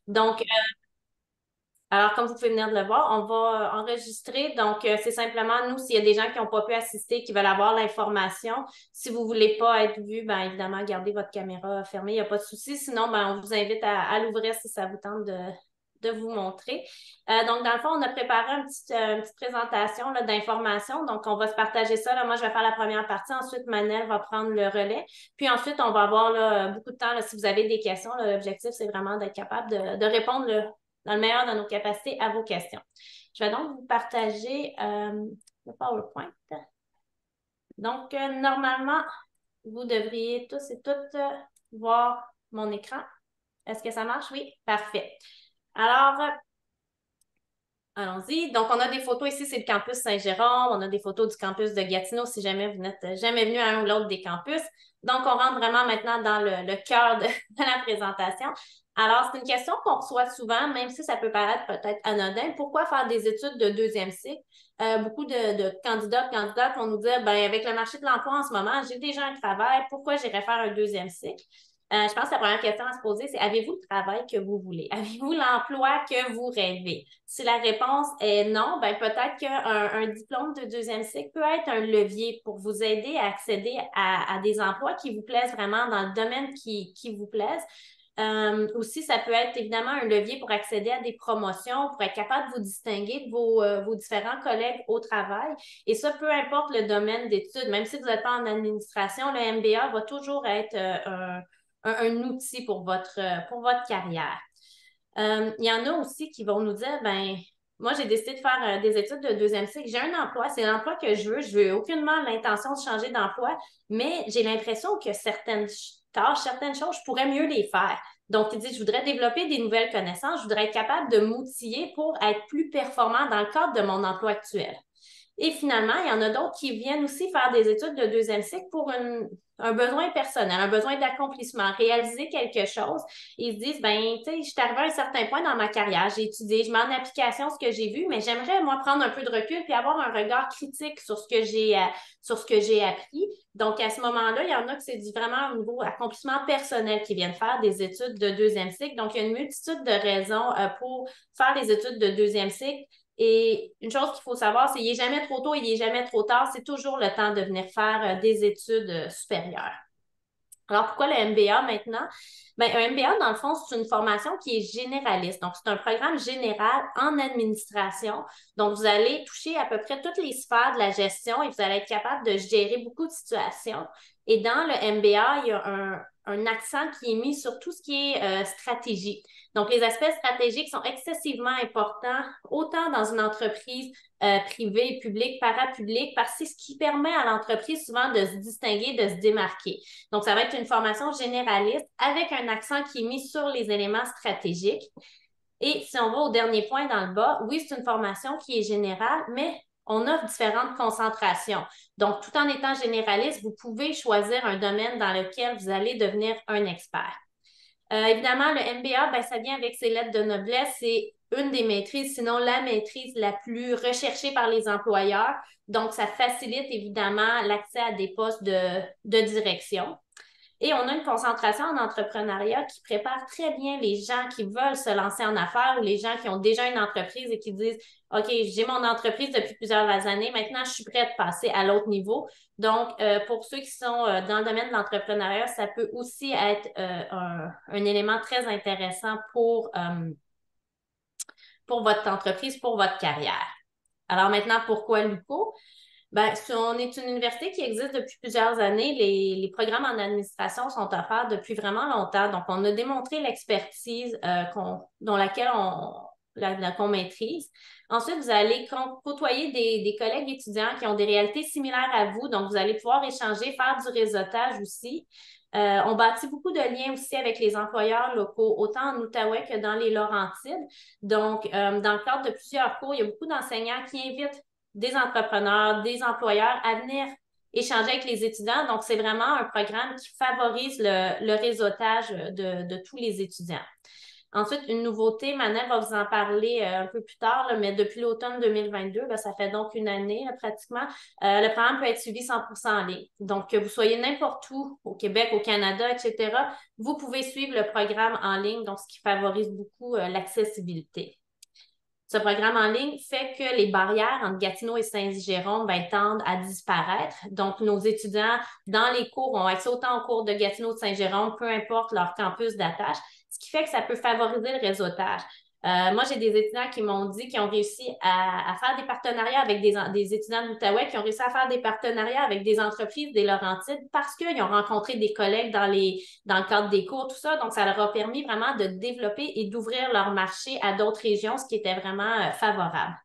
Donc, alors, comme vous pouvez venir de le voir, on va enregistrer. Donc, c'est simplement nous, s'il y a des gens qui n'ont pas pu assister, qui veulent avoir l'information. Si vous ne voulez pas être vu, bien évidemment, gardez votre caméra fermée, il n'y a pas de souci. Sinon, ben, on vous invite à l'ouvrir si ça vous tente de vous montrer. Donc, dans le fond, on a préparé une petite présentation là, d'informations. Donc, on va se partager ça. Là. Moi, je vais faire la première partie. Ensuite, Manel va prendre le relais. Puis ensuite, on va avoir là, beaucoup de temps. Là, si vous avez des questions, là, l'objectif, c'est vraiment d'être capable de répondre dans le meilleur de nos capacités à vos questions. Je vais donc vous partager le PowerPoint. Donc, normalement, vous devriez tous et toutes voir mon écran. Est-ce que ça marche? Oui, parfait. Alors, allons-y. Donc, on a des photos ici, c'est le campus Saint-Jérôme. On a des photos du campus de Gatineau si jamais vous n'êtes jamais venu à un ou l'autre des campus. Donc, on rentre vraiment maintenant dans le cœur de, de la présentation. Alors, c'est une question qu'on reçoit souvent, même si ça peut paraître peut-être anodin. Pourquoi faire des études de deuxième cycle? Beaucoup de candidates vont nous dire, ben, avec le marché de l'emploi en ce moment, j'ai déjà un travail, pourquoi j'irais faire un deuxième cycle? Je pense que la première question à se poser, c'est avez-vous le travail que vous voulez? Avez-vous l'emploi que vous rêvez? Si la réponse est non, ben peut-être qu'un diplôme de deuxième cycle peut être un levier pour vous aider à accéder à des emplois qui vous plaisent vraiment dans le domaine qui vous plaise. Aussi, ça peut être évidemment un levier pour accéder à des promotions, pour être capable de vous distinguer de vos différents collègues au travail. Et ça, peu importe le domaine d'études, même si vous n'êtes pas en administration, le MBA va toujours être un outil pour votre carrière. Il y en a aussi qui vont nous dire, ben, moi, j'ai décidé de faire des études de deuxième cycle. J'ai un emploi, c'est l'emploi que je veux. Je veux aucunement l'intention de changer d'emploi, mais j'ai l'impression que certaines tâches, certaines choses, je pourrais mieux les faire. Donc, il dit, je voudrais développer des nouvelles connaissances, je voudrais être capable de m'outiller pour être plus performant dans le cadre de mon emploi actuel. Et finalement, il y en a d'autres qui viennent aussi faire des études de deuxième cycle pour un besoin personnel, un besoin d'accomplissement, réaliser quelque chose. Ils se disent, ben, tu sais, je suis arrivée à un certain point dans ma carrière, j'ai étudié, je mets en application ce que j'ai vu, mais j'aimerais, moi, prendre un peu de recul puis avoir un regard critique sur ce que j'ai appris. Donc, à ce moment-là, il y en a que c'est vraiment au niveau accomplissement personnel qui viennent faire des études de deuxième cycle. Donc, il y a une multitude de raisons pour faire les études de deuxième cycle. Et une chose qu'il faut savoir, c'est qu'il n'est jamais trop tôt et il n'est jamais trop tard. C'est toujours le temps de venir faire des études supérieures. Alors, pourquoi le MBA maintenant? Bien, un MBA, dans le fond, c'est une formation qui est généraliste. Donc, c'est un programme général en administration. Donc, vous allez toucher à peu près toutes les sphères de la gestion et vous allez être capable de gérer beaucoup de situations. Et dans le MBA, il y a un accent qui est mis sur tout ce qui est stratégie. Donc, les aspects stratégiques sont excessivement importants, autant dans une entreprise privée, publique, parapublique, parce que c'est ce qui permet à l'entreprise souvent de se distinguer, de se démarquer. Donc, ça va être une formation généraliste avec un accent qui est mis sur les éléments stratégiques. Et si on va au dernier point dans le bas, oui, c'est une formation qui est générale, mais on offre différentes concentrations. Donc, tout en étant généraliste, vous pouvez choisir un domaine dans lequel vous allez devenir un expert. Évidemment, le MBA, ben, ça vient avec ses lettres de noblesse. C'est une des maîtrises, sinon la maîtrise la plus recherchée par les employeurs. Donc, ça facilite évidemment l'accès à des postes de direction. Et on a une concentration en entrepreneuriat qui prépare très bien les gens qui veulent se lancer en affaires ou les gens qui ont déjà une entreprise et qui disent, OK, j'ai mon entreprise depuis plusieurs années, maintenant je suis prête à passer à l'autre niveau. Donc, pour ceux qui sont dans le domaine de l'entrepreneuriat, ça peut aussi être un élément très intéressant pour votre entreprise, pour votre carrière. Alors maintenant, pourquoi l'UCO? Ben, on est une université qui existe depuis plusieurs années. Les programmes en administration sont offerts depuis vraiment longtemps. Donc, on a démontré l'expertise qu'on maîtrise. Ensuite, vous allez côtoyer des collègues étudiants qui ont des réalités similaires à vous. Donc, vous allez pouvoir échanger, faire du réseautage aussi. On bâtit beaucoup de liens aussi avec les employeurs locaux, autant en Outaouais que dans les Laurentides. Donc, dans le cadre de plusieurs cours, il y a beaucoup d'enseignants qui invitent des entrepreneurs, des employeurs à venir échanger avec les étudiants. Donc, c'est vraiment un programme qui favorise le réseautage de tous les étudiants. Ensuite, une nouveauté, Manel va vous en parler un peu plus tard, là, mais depuis l'automne 2022, là, ça fait donc une année là, pratiquement, le programme peut être suivi 100% en ligne. Donc, que vous soyez n'importe où, au Québec, au Canada, etc., vous pouvez suivre le programme en ligne, donc ce qui favorise beaucoup l'accessibilité. Ce programme en ligne fait que les barrières entre Gatineau et Saint-Jérôme tendent à disparaître. Donc, nos étudiants dans les cours ont accès autant aux cours de Gatineau ou de Saint-Jérôme, peu importe leur campus d'attache, ce qui fait que ça peut favoriser le réseautage. Moi, j'ai des étudiants qui m'ont dit qu'ils ont réussi à faire des partenariats avec des étudiants de l'Outaouais, qui ont réussi à faire des partenariats avec des entreprises des Laurentides parce qu'ils ont rencontré des collègues dans le cadre des cours, tout ça. Donc, ça leur a permis vraiment de développer et d'ouvrir leur marché à d'autres régions, ce qui était vraiment favorable.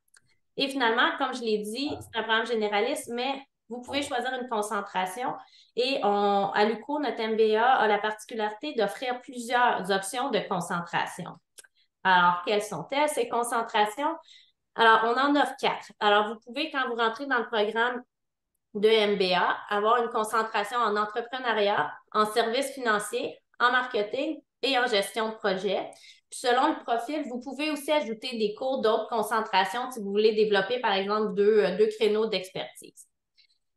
Et finalement, comme je l'ai dit, c'est un programme généraliste, mais vous pouvez choisir une concentration. Et à l'UQO, notre MBA a la particularité d'offrir plusieurs options de concentration. Alors, quelles sont-elles, ces concentrations? Alors, on en offre 4. Alors, vous pouvez, quand vous rentrez dans le programme de MBA, avoir une concentration en entrepreneuriat, en services financiers, en marketing et en gestion de projet. Puis selon le profil, vous pouvez aussi ajouter des cours d'autres concentrations si vous voulez développer, par exemple, deux créneaux d'expertise.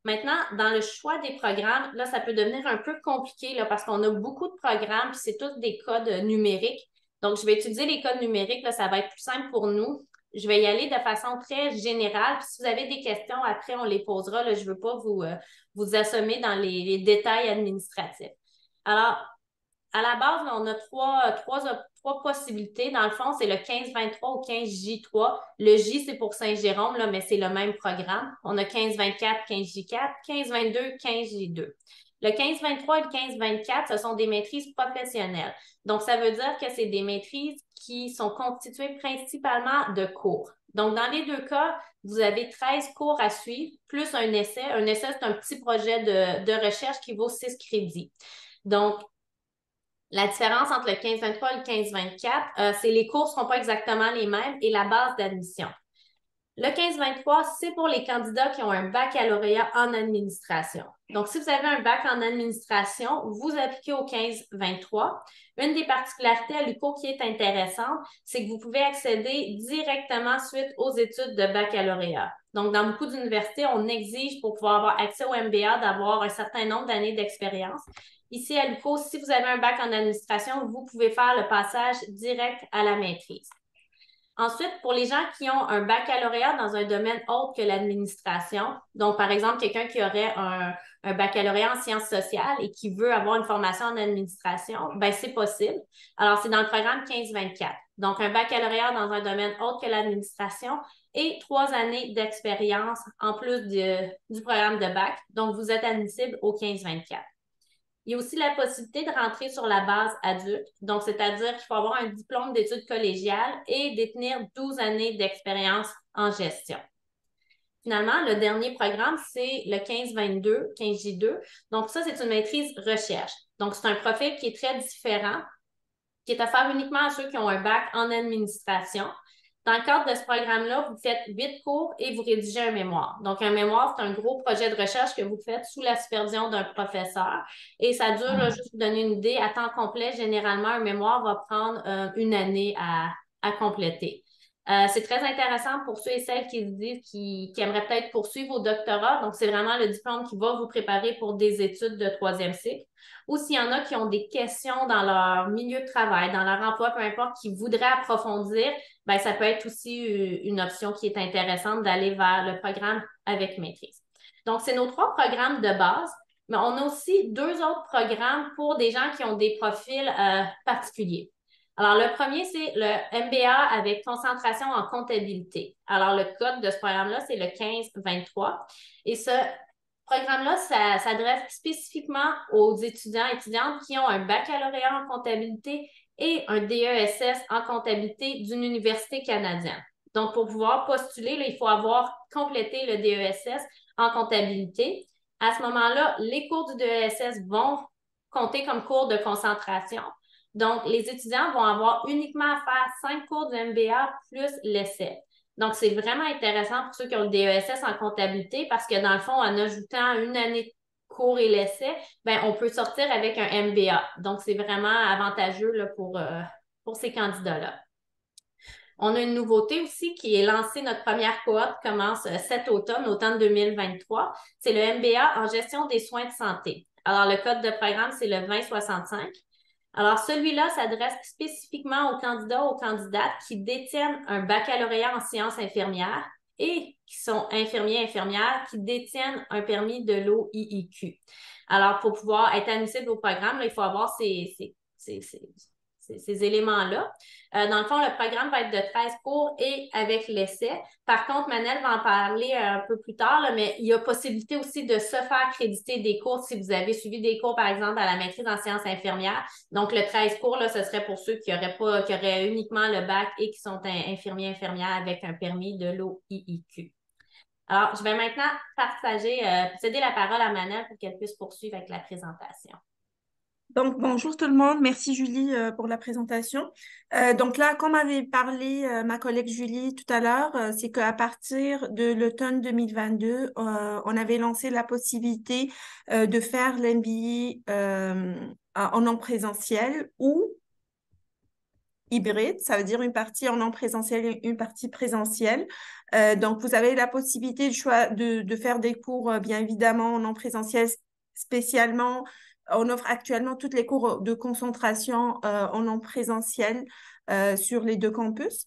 Maintenant, dans le choix des programmes, là, ça peut devenir un peu compliqué là, parce qu'on a beaucoup de programmes, puis c'est tous des codes numériques. Donc, je vais utiliser les codes numériques, là, ça va être plus simple pour nous. Je vais y aller de façon très générale. Puis si vous avez des questions, après, on les posera. Là, je ne veux pas vous assommer dans les détails administratifs. Alors, à la base, là, on a trois possibilités. Dans le fond, c'est le 15-23 ou 15J3. Le J, c'est pour Saint-Jérôme, là, mais c'est le même programme. On a 15-24, 15J4, 15-22, 15J2. Le 15-23 et le 15-24, ce sont des maîtrises professionnelles. Donc, ça veut dire que c'est des maîtrises qui sont constituées principalement de cours. Donc, dans les deux cas, vous avez 13 cours à suivre, plus un essai. Un essai, c'est un petit projet de recherche qui vaut 6 crédits. Donc, la différence entre le 15-23 et le 15-24, c'est les cours ne seront pas exactement les mêmes et la base d'admission. Le 15-23, c'est pour les candidats qui ont un baccalauréat en administration. Donc, si vous avez un bac en administration, vous appliquez au 15-23. Une des particularités à l'UQO qui est intéressante, c'est que vous pouvez accéder directement suite aux études de baccalauréat. Donc, dans beaucoup d'universités, on exige pour pouvoir avoir accès au MBA d'avoir un certain nombre d'années d'expérience. Ici, à l'UQO, si vous avez un bac en administration, vous pouvez faire le passage direct à la maîtrise. Ensuite, pour les gens qui ont un baccalauréat dans un domaine autre que l'administration, donc par exemple quelqu'un qui aurait un baccalauréat en sciences sociales et qui veut avoir une formation en administration, ben c'est possible. Alors, c'est dans le programme 15-24. Donc, un baccalauréat dans un domaine autre que l'administration et 3 années d'expérience en plus du programme de bac. Donc, vous êtes admissible au 15-24. Il y a aussi la possibilité de rentrer sur la base adulte. Donc, c'est-à-dire qu'il faut avoir un diplôme d'études collégiales et détenir 12 années d'expérience en gestion. Finalement, le dernier programme, c'est le 15-22, 15J2. Donc, ça, c'est une maîtrise recherche. Donc, c'est un profil qui est très différent, qui est offert uniquement à ceux qui ont un bac en administration. Dans le cadre de ce programme-là, vous faites 8 cours et vous rédigez un mémoire. Donc, un mémoire, c'est un gros projet de recherche que vous faites sous la supervision d'un professeur. Et ça dure, là, juste pour vous donner une idée, à temps complet, généralement, un mémoire va prendre une année à compléter. C'est très intéressant pour ceux et celles qui se disent qui aimeraient peut-être poursuivre au doctorat. Donc, c'est vraiment le diplôme qui va vous préparer pour des études de 3e cycle. Ou s'il y en a qui ont des questions dans leur milieu de travail, dans leur emploi, peu importe, qui voudraient approfondir, ben, ça peut être aussi une option qui est intéressante d'aller vers le programme avec maîtrise. Donc, c'est nos 3 programmes de base, mais on a aussi 2 autres programmes pour des gens qui ont des profils particuliers. Alors, le premier, c'est le MBA avec concentration en comptabilité. Alors, le code de ce programme-là, c'est le 15-23. Et ce programme-là, ça s'adresse spécifiquement aux étudiants et étudiantes qui ont un baccalauréat en comptabilité et un DESS en comptabilité d'une université canadienne. Donc, pour pouvoir postuler, là, il faut avoir complété le DESS en comptabilité. À ce moment-là, les cours du DESS vont compter comme cours de concentration. Donc, les étudiants vont avoir uniquement à faire 5 cours du MBA plus l'essai. Donc, c'est vraiment intéressant pour ceux qui ont le DESS en comptabilité parce que dans le fond, en ajoutant une année de cours et l'essai, ben, on peut sortir avec un MBA. Donc, c'est vraiment avantageux là, pour ces candidats-là. On a une nouveauté aussi qui est lancée, notre première cohorte commence cet automne, automne 2023. C'est le MBA en gestion des soins de santé. Alors, le code de programme, c'est le 2065. Alors, celui-là s'adresse spécifiquement aux candidats, aux candidates qui détiennent un baccalauréat en sciences infirmières et qui sont infirmiers, infirmières, qui détiennent un permis de l'OIIQ. Alors, pour pouvoir être admissible au programme, là, il faut avoir ces éléments-là. Dans le fond, le programme va être de 13 cours et avec l'essai. Par contre, Manel va en parler un peu plus tard, là, mais il y a possibilité aussi de se faire créditer des cours si vous avez suivi des cours, par exemple, à la maîtrise en sciences infirmières. Donc, le 13 cours, là, ce serait pour ceux qui auraient uniquement le bac et qui sont infirmiers, infirmières avec un permis de l'OIIQ. Alors, je vais maintenant céder la parole à Manel pour qu'elle puisse poursuivre avec la présentation. Donc, bonjour tout le monde. Merci Julie pour la présentation. Donc là, comme avait parlé ma collègue Julie tout à l'heure, c'est qu'à partir de l'automne 2022, on avait lancé la possibilité de faire l'MBA en non présentiel ou hybride, ça veut dire une partie en non présentiel et une partie présentielle. Donc, vous avez la possibilité de faire des cours, bien évidemment, en non présentiel spécialement. On offre actuellement tous les cours de concentration en non présentiel sur les deux campus.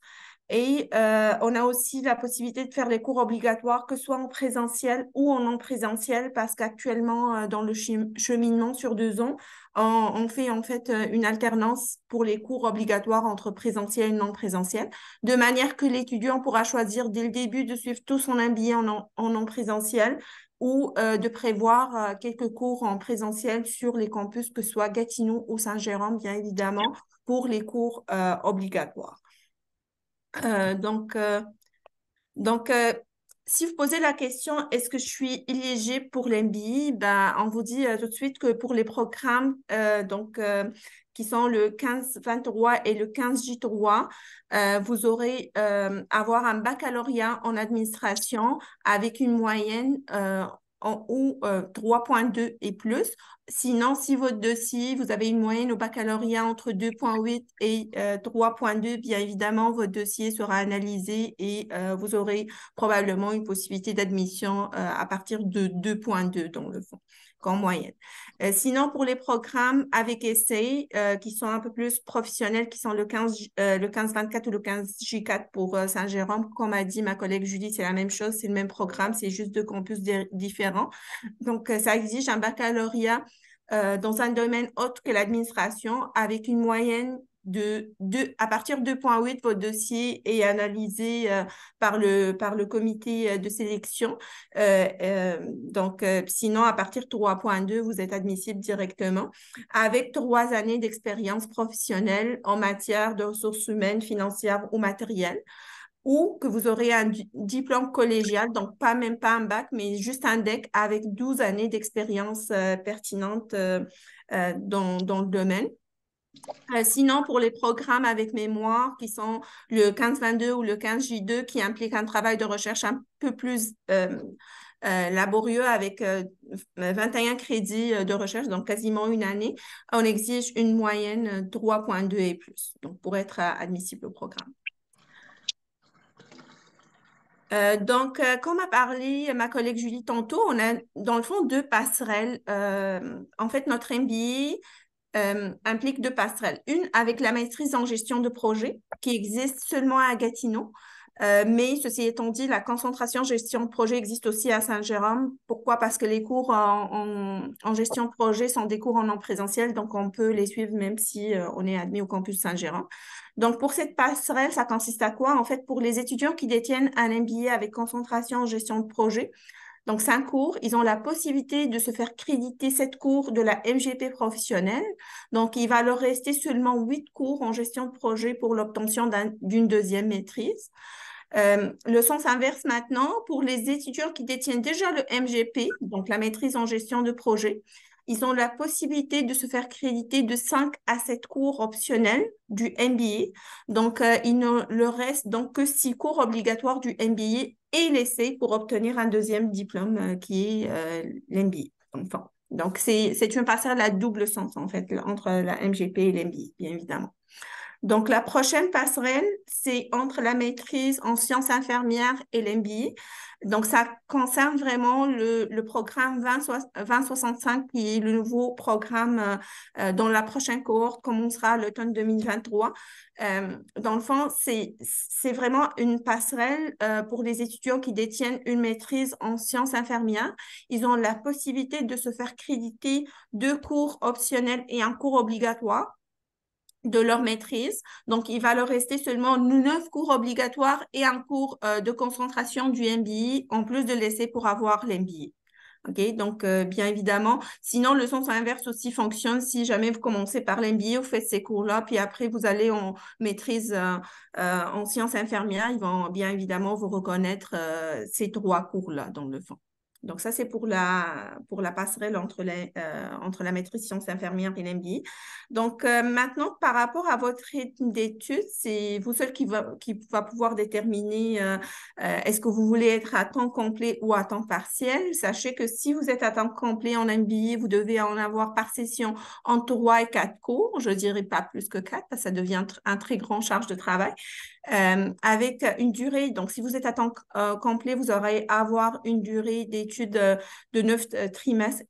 Et on a aussi la possibilité de faire les cours obligatoires, que ce soit en présentiel ou en non présentiel, parce qu'actuellement, dans le cheminement sur 2 ans, on fait en fait une alternance pour les cours obligatoires entre présentiel et non présentiel, de manière que l'étudiant pourra choisir dès le début de suivre tout son MBA en non présentiel ou de prévoir quelques cours en présentiel sur les campus, que ce soit Gatineau ou Saint-Jérôme, bien évidemment, pour les cours obligatoires. Euh, donc, euh, donc, si vous posez la question, est-ce que je suis éligible pour l'MBI? Ben, on vous dit tout de suite que pour les programmes qui sont le 15-23 et le 15J3, vous aurez avoir un baccalauréat en administration avec une moyenne ou 3,2 et plus. Sinon, si votre dossier, vous avez une moyenne au baccalauréat entre 2,8 et 3,2, bien évidemment, votre dossier sera analysé et vous aurez probablement une possibilité d'admission à partir de 2,2 dans le fond, qu'en moyenne. Sinon, pour les programmes avec essai qui sont un peu plus professionnels, qui sont le 15-24 ou le 15J4 pour Saint-Jérôme, comme a dit ma collègue Julie, c'est la même chose, c'est le même programme, c'est juste deux campus différents. Donc, ça exige un baccalauréat dans un domaine autre que l'administration avec une moyenne à partir de 2,8, votre dossier est analysé par le comité de sélection. Sinon, à partir de 3,2, vous êtes admissible directement avec 3 années d'expérience professionnelle en matière de ressources humaines, financières ou matérielles, ou que vous aurez un diplôme collégial, donc même pas un bac, mais juste un DEC avec 12 années d'expérience pertinente dans le domaine. Sinon, pour les programmes avec mémoire, qui sont le 15-22 ou le 15J2, qui impliquent un travail de recherche un peu plus laborieux avec 21 crédits de recherche, donc quasiment une année, on exige une moyenne 3,2 et plus, donc pour être admissible au programme. Comme a parlé ma collègue Julie tantôt, on a dans le fond 2 passerelles. En fait, notre MBA implique 2 passerelles. Une avec la maîtrise en gestion de projet qui existe seulement à Gatineau. Mais ceci étant dit, la concentration gestion de projet existe aussi à Saint-Jérôme. Pourquoi? Parce que les cours en gestion de projet sont des cours en présentiel, donc on peut les suivre même si on est admis au campus Saint-Jérôme. Donc, pour cette passerelle, ça consiste à quoi? En fait, pour les étudiants qui détiennent un MBA avec concentration en gestion de projet, donc 5 cours, ils ont la possibilité de se faire créditer 7 cours de la MGP professionnelle. Donc, il va leur rester seulement 8 cours en gestion de projet pour l'obtention d'une deuxième maîtrise. Le sens inverse maintenant, pour les étudiants qui détiennent déjà le MGP, donc la maîtrise en gestion de projet, ils ont la possibilité de se faire créditer de 5 à 7 cours optionnels du MBA. Donc, il ne leur reste donc que 6 cours obligatoires du MBA et l'essai pour obtenir un deuxième diplôme qui est l'MBA. Donc, c'est une passerelle à double sens, en fait, entre la MGP et l'MBA, bien évidemment. Donc, la prochaine passerelle, c'est entre la maîtrise en sciences infirmières et l'MBA. Donc, ça concerne vraiment le programme 2065, qui est le nouveau programme dont la prochaine cohorte commencera à l'automne 2023. Dans le fond, c'est vraiment une passerelle pour les étudiants qui détiennent une maîtrise en sciences infirmières. Ils ont la possibilité de se faire créditer 2 cours optionnels et un cours obligatoire de leur maîtrise. Donc, il va leur rester seulement 9 cours obligatoires et un cours de concentration du MBA, en plus de l'essai pour avoir l'MBA. OK? Donc, bien évidemment, sinon, le sens inverse aussi fonctionne. Si jamais vous commencez par l'MBA, vous faites ces cours-là, puis après, vous allez en maîtrise en sciences infirmières, ils vont bien évidemment vous reconnaître ces 3 cours-là, dans le fond. Donc, ça, c'est pour la passerelle entre la maîtrise sciences infirmières et l'MBA. Donc, maintenant, par rapport à votre rythme d'études, c'est vous seul qui va pouvoir déterminer est-ce que vous voulez être à temps complet ou à temps partiel. Sachez que si vous êtes à temps complet en MBA, vous devez en avoir par session entre 3 et 4 cours. Je dirais pas plus que 4 parce que ça devient un très grand charge de travail. Avec une durée, donc si vous êtes à temps complet, vous aurez à avoir une durée d'études de 9 trimestres,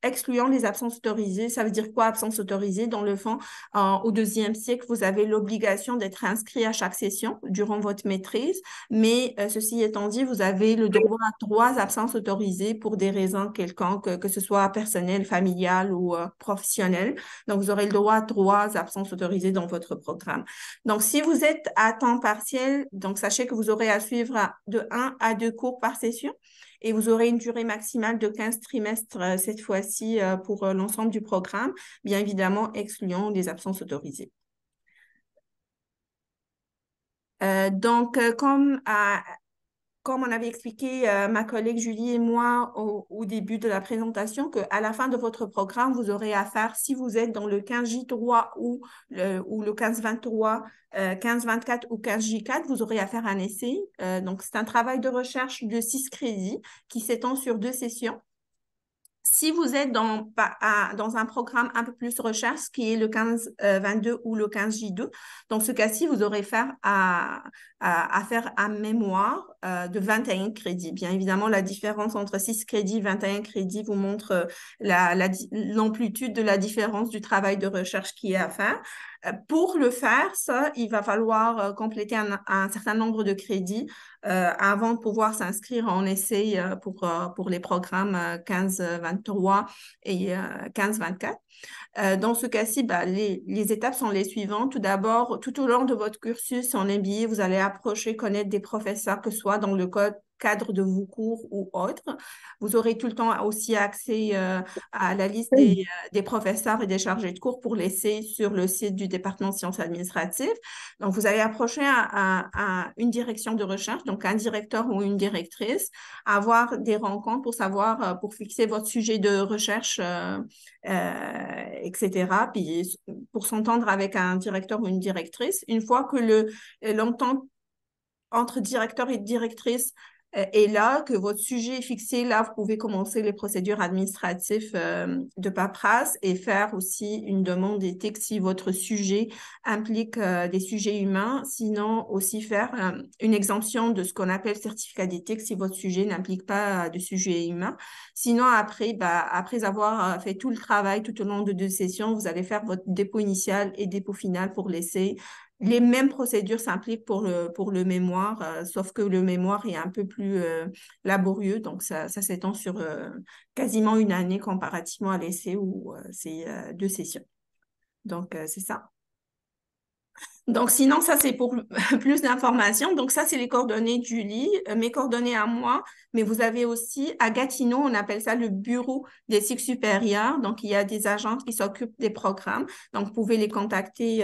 excluant les absences autorisées. Ça veut dire quoi, absence autorisée? Dans le fond, au deuxième cycle, vous avez l'obligation d'être inscrit à chaque session durant votre maîtrise, mais ceci étant dit, vous avez le droit à 3 absences autorisées pour des raisons quelconques, que ce soit personnelles, familiales ou professionnelles. Donc, vous aurez le droit à 3 absences autorisées dans votre programme. Donc, si vous êtes à temps partiel, donc sachez que vous aurez à suivre de 1 à 2 cours par session et vous aurez une durée maximale de 15 trimestres cette fois-ci pour l'ensemble du programme, bien évidemment excluant les absences autorisées. Donc, comme on avait expliqué, ma collègue Julie et moi au début de la présentation, qu'à la fin de votre programme, vous aurez à faire, si vous êtes dans le 15J3 ou le 15-23, 15-24 ou 15J4, vous aurez à faire un essai. Donc, c'est un travail de recherche de 6 crédits qui s'étend sur 2 sessions. Si vous êtes dans un programme un peu plus recherche, qui est le 15-22 ou le 15J2, dans ce cas-ci, vous aurez à faire un mémoire de 21 crédits. Bien évidemment, la différence entre 6 crédits et 21 crédits vous montre l'amplitude de la différence du travail de recherche qui est à faire. Pour le faire, ça, il va falloir compléter un certain nombre de crédits avant de pouvoir s'inscrire en essai pour les programmes 15-23 et 15-24. Dans ce cas-ci, bah, les étapes sont les suivantes. Tout d'abord, tout au long de votre cursus en MBA, vous allez approcher, connaître des professeurs, que ce soit dans le cadre de vos cours ou autres. Vous aurez tout le temps aussi accès à la liste des professeurs et des chargés de cours pour l'essai sur le site du département de sciences administratives. Donc, vous allez approcher à une direction de recherche, donc un directeur ou une directrice, avoir des rencontres pour savoir, pour fixer votre sujet de recherche etc. Puis pour s'entendre avec un directeur ou une directrice, une fois que l'entente entre directeur et directrice est là, que votre sujet est fixé, là, vous pouvez commencer les procédures administratives de paperasse et faire aussi une demande d'éthique si votre sujet implique des sujets humains. Sinon, aussi faire une exemption de ce qu'on appelle certificat d'éthique si votre sujet n'implique pas de sujets humains. Sinon, après avoir fait tout le travail tout au long de 2 sessions, vous allez faire votre dépôt initial et dépôt final pour l'essai. Les mêmes procédures s'impliquent pour le mémoire, sauf que le mémoire est un peu plus laborieux, donc ça s'étend sur quasiment une année comparativement à l'essai où c'est 2 sessions. Donc, c'est ça. Donc, sinon, ça, c'est pour plus d'informations. Donc, ça, c'est les coordonnées de Julie, mes coordonnées à moi. Mais vous avez aussi, à Gatineau, on appelle ça le bureau des cycles supérieurs. Donc, il y a des agentes qui s'occupent des programmes. Donc, vous pouvez les contacter.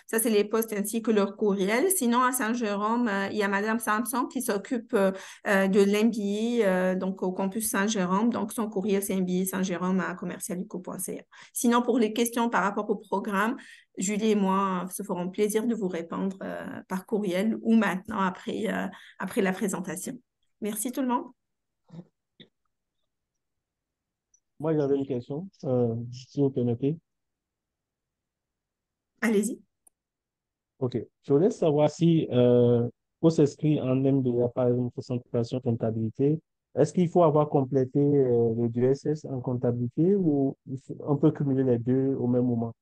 Ça, c'est les postes ainsi que leur courriel. Sinon, à Saint-Jérôme, il y a Madame Samson qui s'occupe de l'MBA, donc au campus Saint-Jérôme. Donc, son courriel, c'est MBA Saint-Jérôme à commercialico.ca. Sinon, pour les questions par rapport au programme, Julie et moi se ferons plaisir de vous répondre par courriel ou maintenant après la présentation. Merci tout le monde. Moi, j'avais une question, si vous permettez. Allez-y. OK. Je voulais savoir si pour s'inscrire en MBA, par exemple, concentration comptabilité, est-ce qu'il faut avoir complété le DSS en comptabilité ou on peut cumuler les deux au même moment?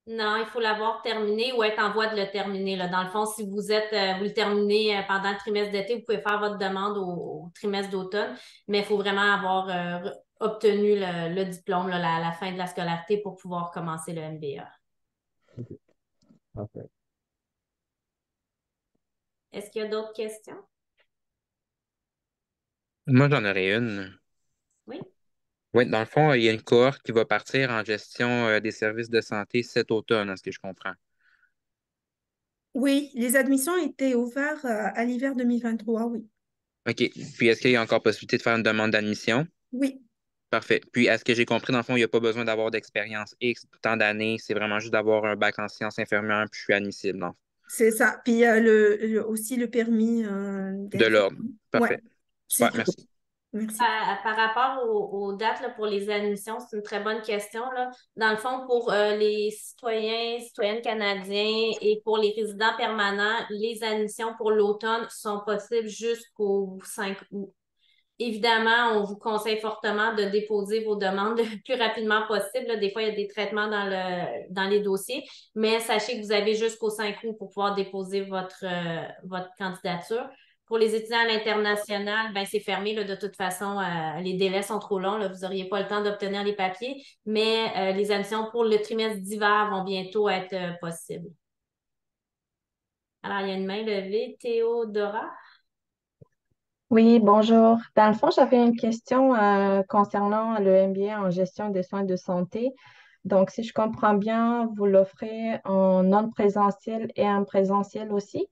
Non, il faut l'avoir terminé ou être en voie de le terminer, là. Dans le fond, si vous le terminez pendant le trimestre d'été, vous pouvez faire votre demande au trimestre d'automne, mais il faut vraiment avoir obtenu le diplôme, là, la fin de la scolarité pour pouvoir commencer le MBA. OK. Parfait. Est-ce qu'il y a d'autres questions? Moi, j'en aurais une. Oui? Oui, dans le fond, il y a une cohorte qui va partir en gestion des services de santé cet automne, à ce que je comprends. Oui, les admissions étaient ouvertes à l'hiver 2023, oui. OK. Puis, est-ce qu'il y a encore possibilité de faire une demande d'admission? Oui, Parfait. Puis, est-ce que j'ai compris, dans le fond, il n'y a pas besoin d'avoir d'expérience X, tant d'années, c'est vraiment juste d'avoir un bac en sciences infirmières, puis je suis admissible, non? c'est ça. Puis aussi le permis De d'être. l'ordre. Ouais, Parfait. c'est Super, tout. merci. Merci. Par rapport aux dates là, pour les admissions, c'est une très bonne question, là. Dans le fond, pour les citoyennes canadiens et pour les résidents permanents, les admissions pour l'automne sont possibles jusqu'au 5 août. Évidemment, on vous conseille fortement de déposer vos demandes le plus rapidement possible, là. Des fois, il y a des traitements dans les dossiers, mais sachez que vous avez jusqu'au 5 août pour pouvoir déposer votre candidature. Pour les étudiants à l'international, ben, c'est fermé, là, de toute façon, les délais sont trop longs, là, vous n'auriez pas le temps d'obtenir les papiers, mais les admissions pour le trimestre d'hiver vont bientôt être possibles. Alors, il y a une main levée. Théodora? Oui, bonjour. Dans le fond, j'avais une question concernant le MBA en gestion des soins de santé. Donc, si je comprends bien, vous l'offrez en non présentiel et en présentiel aussi?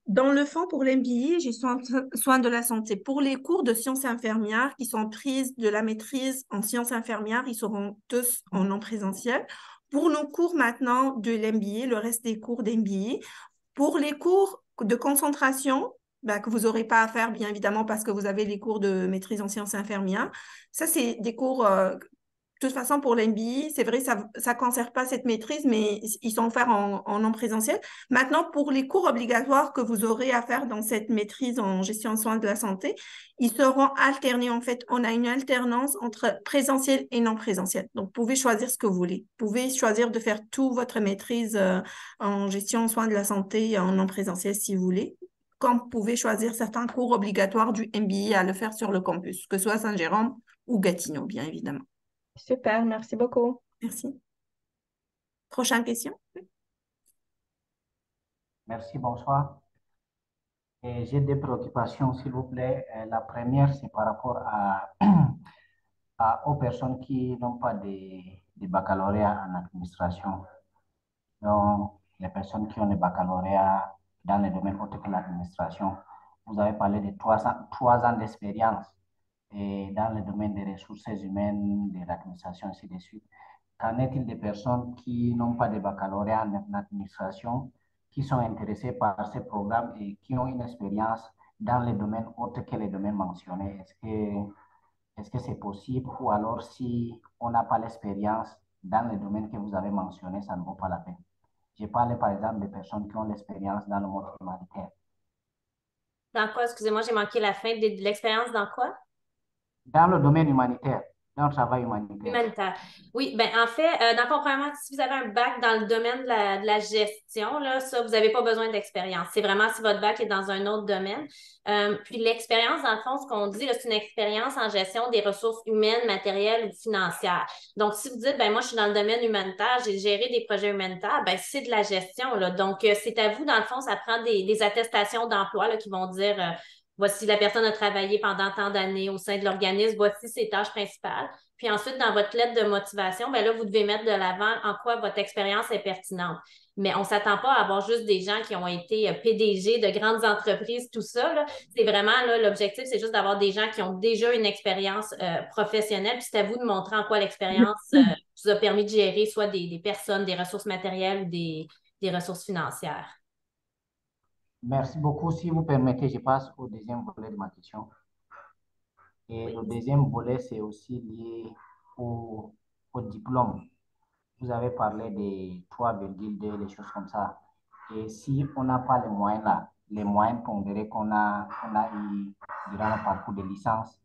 Dans le fond, pour l'MBA, j'ai soins de la santé. Pour les cours de sciences infirmières qui sont prises de la maîtrise en sciences infirmières, ils seront tous en non présentiel. Pour nos cours maintenant de l'MBA, le reste des cours d'MBA, pour les cours de concentration, bah, que vous n'aurez pas à faire, bien évidemment, parce que vous avez les cours de maîtrise en sciences infirmières, ça, c'est des cours de toute façon, pour l'MBI, c'est vrai, ça ne conserve pas cette maîtrise, mais ils sont offerts en non présentiel. Maintenant, pour les cours obligatoires que vous aurez à faire dans cette maîtrise en gestion de soins de la santé, ils seront alternés. En fait, on a une alternance entre présentiel et non présentiel. Donc, vous pouvez choisir ce que vous voulez. Vous pouvez choisir de faire toute votre maîtrise en gestion de soins de la santé en non présentiel si vous voulez. Comme vous pouvez choisir certains cours obligatoires du MBI à le faire sur le campus, que ce soit Saint-Jérôme ou Gatineau, bien évidemment. Super, merci beaucoup. Merci. Prochaine question. Merci, bonsoir. Et j'ai des préoccupations, s'il vous plaît. La première, c'est par rapport aux personnes qui n'ont pas de baccalauréat en administration. Donc, les personnes qui ont des baccalauréats dans les domaines autres que l'administration. Vous avez parlé de 3 ans d'expérience et dans le domaine des ressources humaines, de l'administration, ainsi de suite. Qu'en est-il des personnes qui n'ont pas de baccalauréat en administration, qui sont intéressées par ces programmes et qui ont une expérience dans les domaines autres que les domaines mentionnés? Est-ce que c'est possible ou alors si on n'a pas l'expérience dans les domaines que vous avez mentionnés, ça ne vaut pas la peine? J'ai parlé par exemple des personnes qui ont l'expérience dans le monde humanitaire. Dans quoi? Excusez-moi, j'ai manqué la fin de l'expérience dans quoi? Dans le domaine humanitaire, dans le travail humanitaire. Humanitaire. Oui, ben en fait, dans le fond, premièrement, si vous avez un bac dans le domaine de la gestion, là, ça, vous n'avez pas besoin d'expérience. C'est vraiment si votre bac est dans un autre domaine. Puis l'expérience, dans le fond, ce qu'on dit, là, c'est une expérience en gestion des ressources humaines, matérielles ou financières. Donc, si vous dites, ben moi, je suis dans le domaine humanitaire, j'ai géré des projets humanitaires, ben c'est de la gestion, là. Donc, c'est à vous, dans le fond, ça prend des attestations d'emploi, là, qui vont dire, voici la personne a travaillé pendant tant d'années au sein de l'organisme, voici ses tâches principales. Puis ensuite, dans votre lettre de motivation, ben là, vous devez mettre de l'avant en quoi votre expérience est pertinente. Mais on ne s'attend pas à avoir juste des gens qui ont été PDG de grandes entreprises, tout ça, là. C'est vraiment, là, l'objectif, c'est juste d'avoir des gens qui ont déjà une expérience professionnelle. Puis c'est à vous de montrer en quoi l'expérience vous a permis de gérer soit des personnes, des ressources matérielles ou des ressources financières. Merci beaucoup. Si vous permettez, je passe au deuxième volet de ma question. Et Oui. le deuxième volet, c'est aussi lié au diplôme. Vous avez parlé des 3,2, les choses comme ça. Et si on n'a pas les moyens là, les moyens pondérés qu'on a eu durant le parcours de licence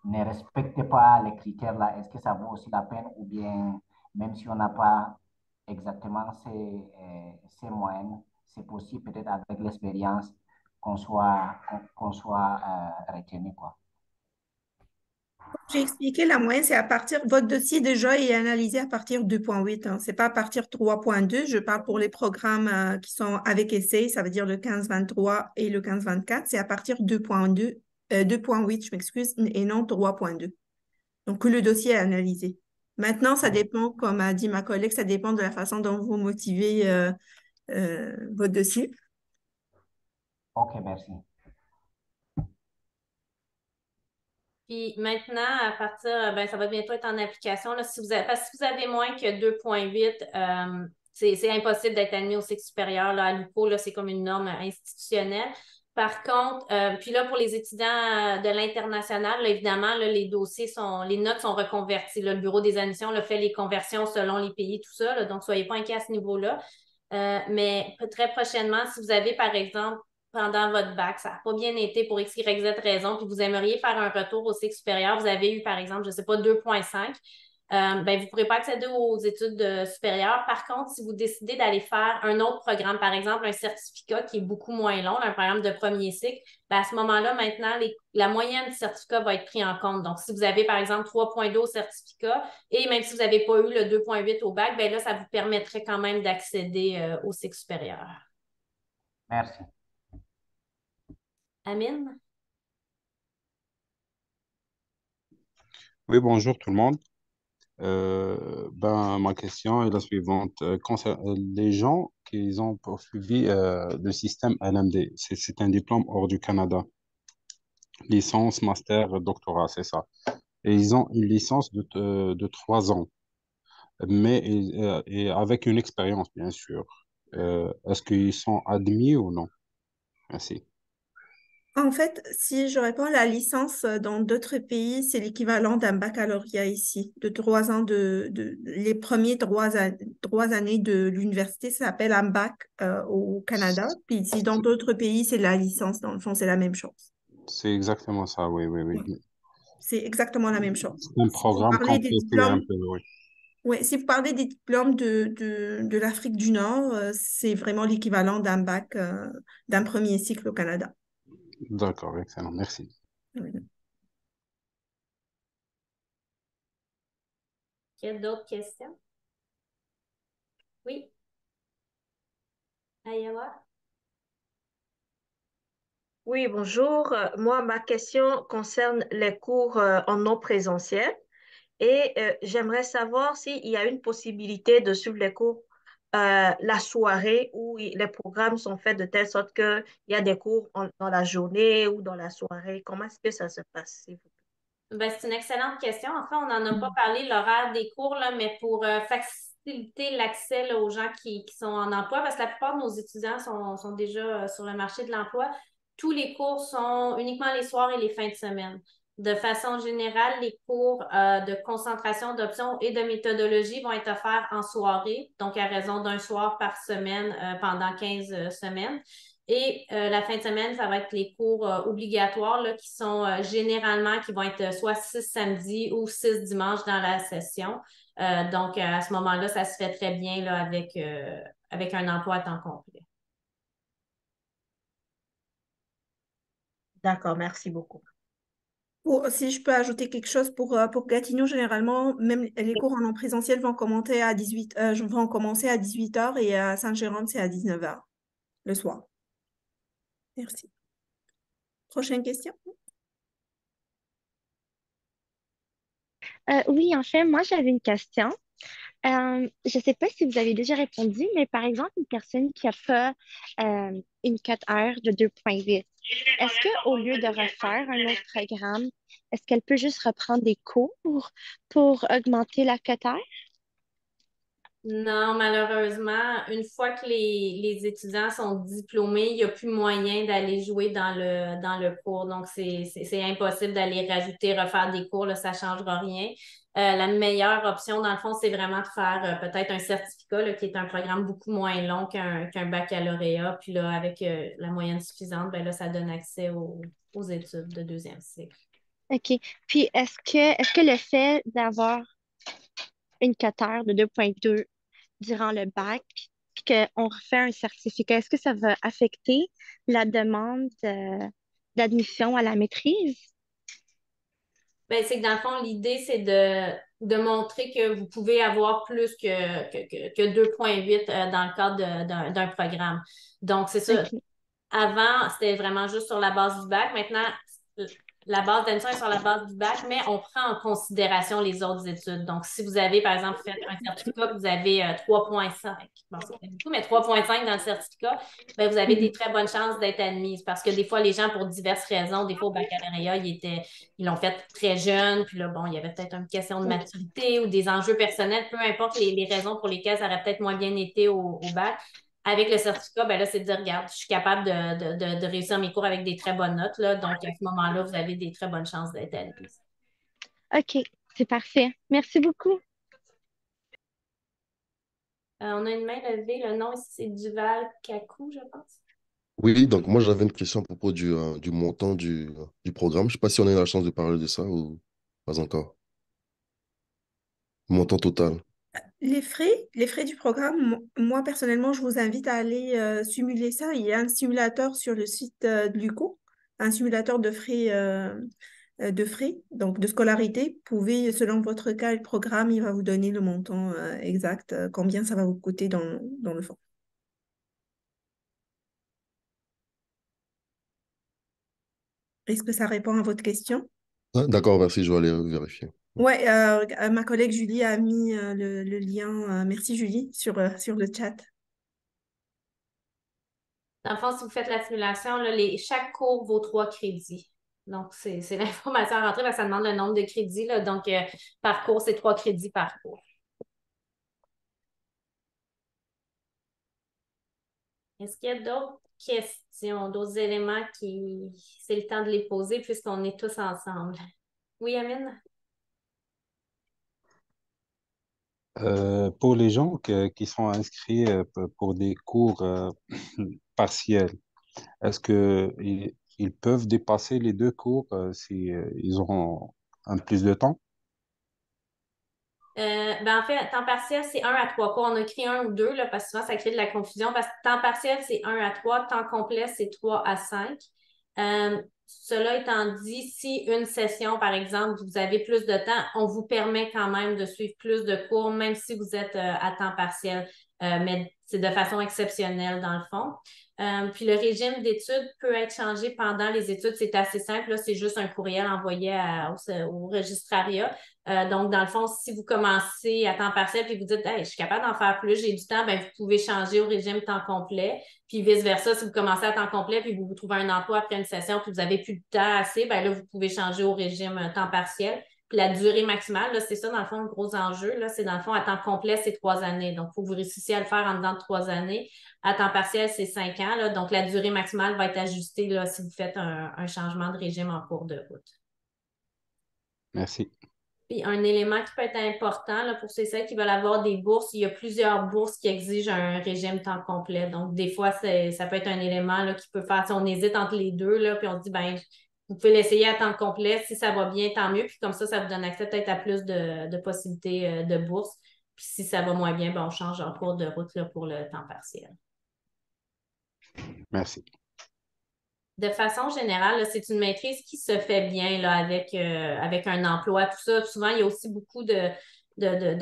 ne respectent pas les critères là, est-ce que ça vaut aussi la peine ou bien même si on n'a pas exactement ces moyens, c'est possible peut-être avec l'expérience qu'on soit retenu, quoi. J'ai expliqué la moyenne, c'est à partir, votre dossier déjà est analysé à partir de 2.8, hein. C'est pas à partir de 3.2. Je parle pour les programmes qui sont avec essai, ça veut dire le 15-23 et le 15-24. C'est à partir de 2.2, 2.8, je m'excuse, et non 3.2. Donc, que le dossier est analysé. Maintenant, ça dépend, comme a dit ma collègue, ça dépend de la façon dont vous motivez votre dossier. Ok, merci. Puis maintenant, à partir, ben, ça va bientôt être en application. Là, si vous avez, parce que si vous avez moins que 2,8, c'est impossible d'être admis au cycle supérieur. Là, à l'UPO, là, c'est comme une norme institutionnelle. Par contre, puis là, pour les étudiants de l'international, là, évidemment, là, les dossiers les notes sont reconverties. Là, le bureau des admissions là, fait les conversions selon les pays, tout ça. Là, donc, soyez pas inquiets à ce niveau-là. Mais très prochainement, si vous avez, par exemple, pendant votre bac, ça n'a pas bien été pour X, Y, Z raison, puis vous aimeriez faire un retour au cycle supérieur, vous avez eu, par exemple, je ne sais pas, 2,5, ben, vous ne pourrez pas accéder aux études supérieures. Par contre, si vous décidez d'aller faire un autre programme, par exemple, un certificat qui est beaucoup moins long, un programme de premier cycle, ben, à ce moment-là, maintenant, la moyenne du certificat va être prise en compte. Donc, si vous avez, par exemple, 3,2 au certificat, et même si vous n'avez pas eu le 2,8 au bac, ben là, ça vous permettrait quand même d'accéder au cycle supérieur. Merci. Amine? Oui, bonjour tout le monde. Ma question est la suivante. Les gens qui ont poursuivi le système LMD, c'est un diplôme hors du Canada, licence, master, doctorat, c'est ça. Et ils ont une licence de 3 ans, mais et avec une expérience, bien sûr. Est-ce qu'ils sont admis ou non? Merci. En fait, si je réponds, la licence dans d'autres pays, c'est l'équivalent d'un baccalauréat ici, de 3 ans les premiers 3 années de l'université, ça s'appelle un bac au Canada. Puis ici, dans d'autres pays, c'est la licence. Dans le fond, c'est la même chose. C'est exactement ça, oui, oui, Ouais, oui. c'est exactement la même chose. C'est un Si vous programme parlez des complété un diplômes, peu, oui. ouais, si vous parlez des diplômes de l'Afrique du Nord, c'est vraiment l'équivalent d'un bac, d'un premier cycle au Canada. D'accord, excellent, merci. Oui. Il y a d'autres questions? Oui, Ayawa? Oui, bonjour. Moi, ma question concerne les cours en non présentiel et j'aimerais savoir s'il y a une possibilité de suivre les cours la soirée où les programmes sont faits de telle sorte qu'il y a des cours dans la journée ou dans la soirée. Comment est-ce que ça se passe, s'il vous plaît? Ben, c'est une excellente question. En fait, on n'en a pas parlé, l'horaire des cours, là, mais pour faciliter l'accès là, aux gens qui sont en emploi, parce que la plupart de nos étudiants sont déjà sur le marché de l'emploi, tous les cours sont uniquement les soirs et les fins de semaine. De façon générale, les cours de concentration, d'options et de méthodologie vont être offerts en soirée, donc à raison d'un soir par semaine pendant 15 semaines. Et la fin de semaine, ça va être les cours obligatoires là, qui sont généralement, qui vont être soit 6 samedis ou 6 dimanches dans la session. Donc, à ce moment-là, ça se fait très bien là, avec un emploi à temps complet. D'accord, merci beaucoup. Si je peux ajouter quelque chose pour Gatineau, généralement, même les cours en présentiel vont commencer à 18h et à Saint-Jérôme, c'est à 19h le soir. Merci. Prochaine question. Oui, en fait, moi, j'avais une question. Je ne sais pas si vous avez déjà répondu, mais par exemple, une personne qui a fait une 4 heures de 2,8, est-ce qu'au lieu de refaire un autre programme, est-ce qu'elle peut juste reprendre des cours pour augmenter la 4 heures? Non, malheureusement, une fois que les étudiants sont diplômés, il n'y a plus moyen d'aller jouer dans le cours. Donc, c'est impossible d'aller rajouter, refaire des cours, là, ça ne changera rien. La meilleure option, dans le fond, c'est vraiment de faire peut-être un certificat, là, qui est un programme beaucoup moins long qu'un baccalauréat. Puis là, avec la moyenne suffisante, ben là, ça donne accès aux études de deuxième cycle. OK. Puis est-ce que le fait d'avoir une coteur de 2,2 durant le bac, puis qu'on refait un certificat, est-ce que ça va affecter la demande d'admission à la maîtrise? Ben, c'est que dans le fond, l'idée, c'est de montrer que vous pouvez avoir plus que 2,8 dans le cadre d'un programme. Donc, c'est ça. OK. Avant, c'était vraiment juste sur la base du bac. Maintenant, la base d'admission est sur la base du bac, mais on prend en considération les autres études. Donc, si vous avez, par exemple, fait un certificat que vous avez 3,5, bon, c'est pas beaucoup, mais 3,5 dans le certificat, ben, vous avez des Mhm. très bonnes chances d'être admise parce que des fois, les gens, pour diverses raisons, des fois au baccalauréat, ils l'ont fait très jeune, puis là, bon, il y avait peut-être une question de OK. maturité ou des enjeux personnels, peu importe les raisons pour lesquelles ça aurait peut-être moins bien été au bac. Avec le certificat, ben là, c'est de dire, regarde, je suis capable de réussir mes cours avec des très bonnes notes, là. Donc, à ce moment-là, vous avez des très bonnes chances d'être admise. OK, c'est parfait. Merci beaucoup. On a une main levée. Le nom ici, c'est Duval Kakou, je pense. Oui, donc moi j'avais une question à propos du montant du programme. Je ne sais pas si on a eu la chance de parler de ça ou pas encore. Le montant total. Les frais du programme, moi personnellement, je vous invite à aller simuler ça. Il y a un simulateur sur le site de l'UCO, un simulateur de frais, donc de scolarité. Vous pouvez, selon votre cas et le programme, il va vous donner le montant exact, combien ça va vous coûter dans le fond. Est-ce que ça répond à votre question? Ah, d'accord, merci, je vais aller vérifier. Ouais, ma collègue Julie a mis le lien. Merci Julie sur le chat. Dans le fond, si vous faites la simulation, là, chaque cours vaut 3 crédits. Donc, c'est l'information à rentrer parce que ça demande le nombre de crédits, là. Donc, par cours, c'est 3 crédits par cours. Est-ce qu'il y a d'autres questions, d'autres éléments c'est le temps de les poser puisqu'on est tous ensemble? Oui, Amine? Pour les gens qui sont inscrits pour des cours partiels, est-ce ils peuvent dépasser les deux cours si ils auront un plus de temps? Ben en fait, temps partiel, c'est 1 à 3 cours. On a écrit 1 ou 2 là, parce que souvent, ça crée de la confusion. Parce que temps partiel, c'est 1 à 3. Temps complet, c'est 3 à 5. Cela étant dit, si une session, par exemple, vous avez plus de temps, on vous permet quand même de suivre plus de cours, même si vous êtes à temps partiel. Mais c'est de façon exceptionnelle dans le fond. Puis le régime d'études peut être changé pendant les études. C'est assez simple. Là, c'est juste un courriel envoyé au registrariat. Donc, dans le fond, si vous commencez à temps partiel puis vous dites, hey, je suis capable d'en faire plus, j'ai du temps, ben, vous pouvez changer au régime temps complet. Puis vice-versa, si vous commencez à temps complet puis vous trouvez un emploi après une session puis vous n'avez plus de temps assez, ben là, vous pouvez changer au régime temps partiel. Puis la durée maximale, là, c'est ça, dans le fond, le gros enjeu. Là, c'est dans le fond, à temps complet, c'est 3 années. Donc, il faut que vous réussissiez à le faire en dedans de 3 années. À temps partiel, c'est 5 ans. Là, donc, la durée maximale va être ajustée là, si vous faites un changement de régime en cours de route. Merci. Puis un élément qui peut être important là, pour ceux qui veulent avoir des bourses, il y a plusieurs bourses qui exigent un régime temps complet. Donc, des fois, ça peut être un élément là, qui peut faire, si on hésite entre les deux, là, puis on se dit, ben, vous pouvez l'essayer à temps complet. Si ça va bien, tant mieux. Puis comme ça vous donne accès peut-être à plus de possibilités de bourses. Puis si ça va moins bien, ben, on change en cours de route là, pour le temps partiel. Merci. De façon générale, là, c'est une maîtrise qui se fait bien là, avec un emploi, tout ça. Souvent, il y a aussi beaucoup de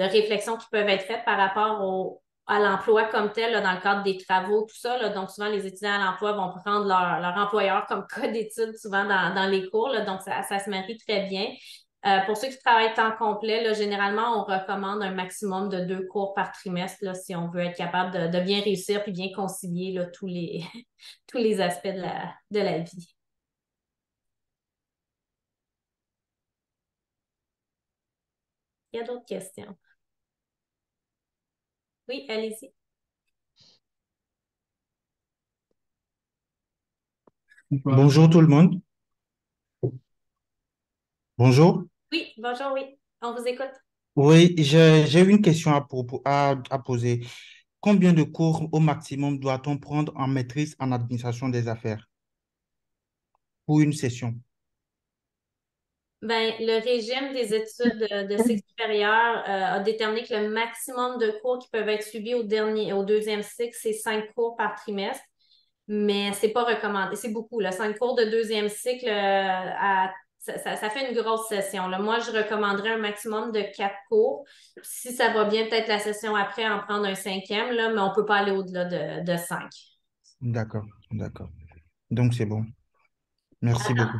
réflexions qui peuvent être faites par rapport à l'emploi comme tel, là, dans le cadre des travaux, tout ça. Là. Donc, souvent, les étudiants à l'emploi vont prendre leur employeur comme cas d'étude souvent dans les cours. Là. Donc, ça se marie très bien. Pour ceux qui travaillent temps complet, là, généralement, on recommande un maximum de 2 cours par trimestre là, si on veut être capable de bien réussir puis bien concilier là, tous les aspects de la vie. Il y a d'autres questions? Oui, allez-y. Bonjour tout le monde. Bonjour. Oui, bonjour, oui. On vous écoute. Oui, j'ai une question à poser. Combien de cours au maximum doit-on prendre en maîtrise en administration des affaires pour une session? Ben, le régime des études de cycle supérieur a déterminé que le maximum de cours qui peuvent être suivis au deuxième cycle, c'est 5 cours par trimestre. Mais c'est pas recommandé. C'est beaucoup, là. 5 cours de deuxième cycle, ça fait une grosse session, là. Moi, je recommanderais un maximum de 4 cours. Si ça va bien, peut-être la session après, en prendre un cinquième, là, mais on peut pas aller au-delà de 5. D'accord, d'accord. Donc c'est bon. Merci beaucoup.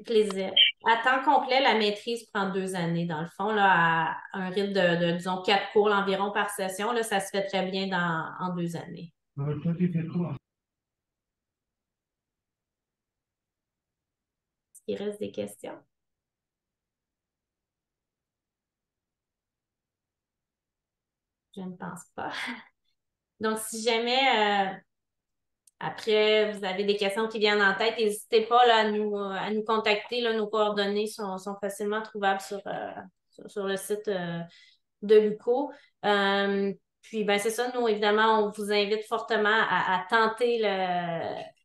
Plaisir. À temps complet, la maîtrise prend 2 années, dans le fond, là, à un rythme disons, 4 cours environ par session. Là, ça se fait très bien en 2 années. Est-ce qu'il reste des questions? Je ne pense pas. Donc, si jamais après vous avez des questions qui viennent en tête, n'hésitez pas là, à nous contacter. Là, nos coordonnées sont facilement trouvables sur le site de l'UQO. Puis, ben, c'est ça, nous, évidemment, on vous invite fortement à tenter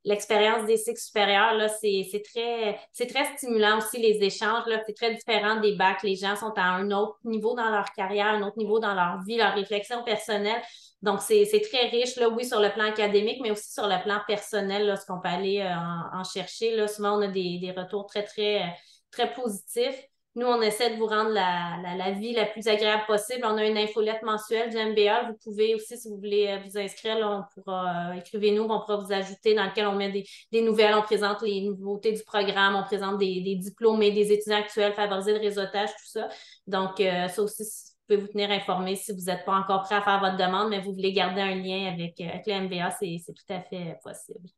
l'expérience des cycles supérieurs. Là, c'est très stimulant aussi, les échanges. Là, c'est très différent des bacs. Les gens sont à un autre niveau dans leur carrière, un autre niveau dans leur vie, leur réflexion personnelle. Donc, c'est très riche, là, oui, sur le plan académique, mais aussi sur le plan personnel, là, ce qu'on peut aller en chercher. Là. Souvent, on a des retours très, très, très positifs. Nous, on essaie de vous rendre la vie la plus agréable possible. On a une infolette mensuelle du MBA. Vous pouvez aussi, si vous voulez vous inscrire, là, on pourra, écrivez-nous, on pourra vous ajouter dans lequel on met des nouvelles, on présente les nouveautés du programme, on présente des diplômés, des étudiants actuels, favoriser le réseautage, tout ça. Donc, ça aussi, vous pouvez vous tenir informé si vous n'êtes pas encore prêt à faire votre demande, mais vous voulez garder un lien avec le MBA, c'est tout à fait possible.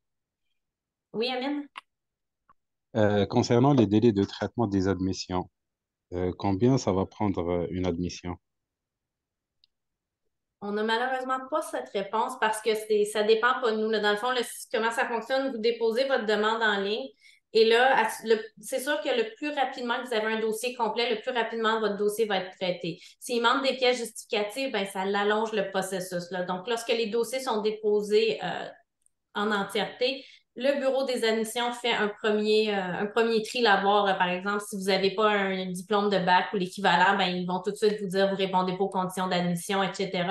Oui, Amine? Concernant les délais de traitement des admissions, combien ça va prendre une admission? On n'a malheureusement pas cette réponse parce que ça dépend pas de nous. Là. Dans le fond, comment ça fonctionne, vous déposez votre demande en ligne et là, c'est sûr que le plus rapidement que vous avez un dossier complet, le plus rapidement votre dossier va être traité. S'il manque des pièces justificatives, ben, ça l'allonge le processus. Là. Donc, lorsque les dossiers sont déposés en entièreté, le bureau des admissions fait un premier tri là-bas. Par exemple, si vous n'avez pas un diplôme de bac ou l'équivalent, ben, ils vont tout de suite vous dire vous répondez pas aux conditions d'admission, etc.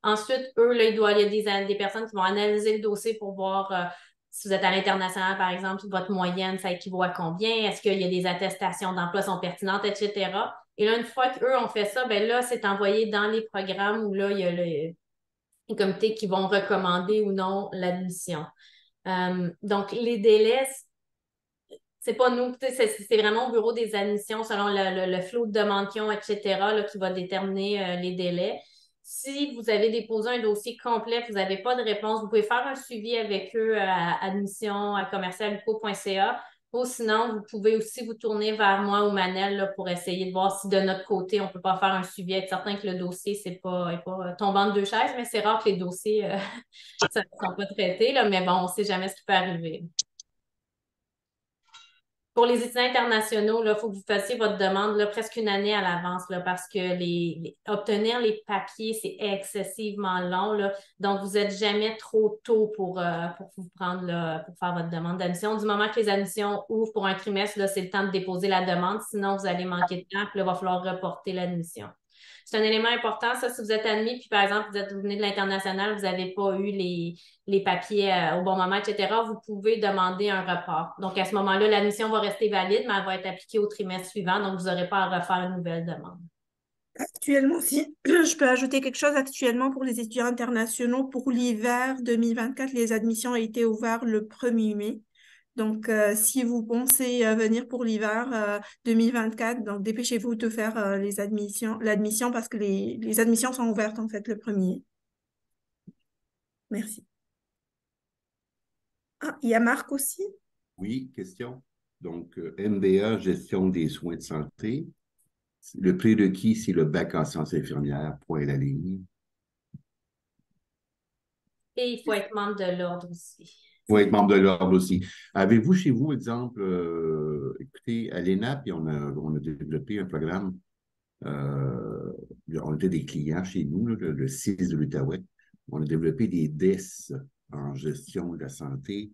Ensuite, eux, là, il y a des personnes qui vont analyser le dossier pour voir si vous êtes à l'international, par exemple, votre moyenne, ça équivaut à combien? Est-ce qu'il y a des attestations d'emploi sont pertinentes, etc. Et là, une fois qu'eux ont fait ça, ben là, c'est envoyé dans les programmes où là, il y a les comités qui vont recommander ou non l'admission. Donc, les délais, c'est pas nous, c'est vraiment au bureau des admissions selon le flot de demandes qu'ils ont, etc., là, qui va déterminer les délais. Si vous avez déposé un dossier complet, vous n'avez pas de réponse, vous pouvez faire un suivi avec eux à admission à commercialuco.ca ou sinon, vous pouvez aussi vous tourner vers moi ou Manel là, pour essayer de voir si de notre côté, on ne peut pas faire un suivi, être certain que le dossier n'est pas tombant de deux chaises, mais c'est rare que les dossiers ne sont pas traités, là, mais bon, on ne sait jamais ce qui peut arriver. Pour les étudiants internationaux, il faut que vous fassiez votre demande là, presque une année à l'avance là, parce que obtenir les papiers, c'est excessivement long. Là. Donc, vous n'êtes jamais trop tôt pour vous prendre là, pour faire votre demande d'admission. Du moment que les admissions ouvrent pour un trimestre, là, c'est le temps de déposer la demande. Sinon, vous allez manquer de temps, puis là, il va falloir reporter l'admission. C'est un élément important, ça, si vous êtes admis, puis par exemple, vous venez de l'international, vous n'avez pas eu les papiers au bon moment, etc., vous pouvez demander un report. Donc, à ce moment-là, l'admission va rester valide, mais elle va être appliquée au trimestre suivant, donc vous n'aurez pas à refaire une nouvelle demande. Actuellement, si je peux ajouter quelque chose, actuellement pour les étudiants internationaux, pour l'hiver 2024, les admissions ont été ouvertes le 1er mai. Donc, si vous pensez venir pour l'hiver 2024, donc dépêchez-vous de faire l'admission parce que les admissions sont ouvertes en fait le 1er. Merci. Ah, il y a Marc aussi. Oui, question. Donc, MBA, gestion des soins de santé. Le prérequis, c'est le bac en sciences infirmières, point à la ligne. Et il faut être membre de l'ordre aussi. Il faut être membre de l'ordre aussi. Avez-vous chez vous, exemple, écoutez, à l'ENAP, on a développé un programme, on était des clients chez nous, là, le 6 de l'Outaouais. On a développé des DES en gestion de la santé.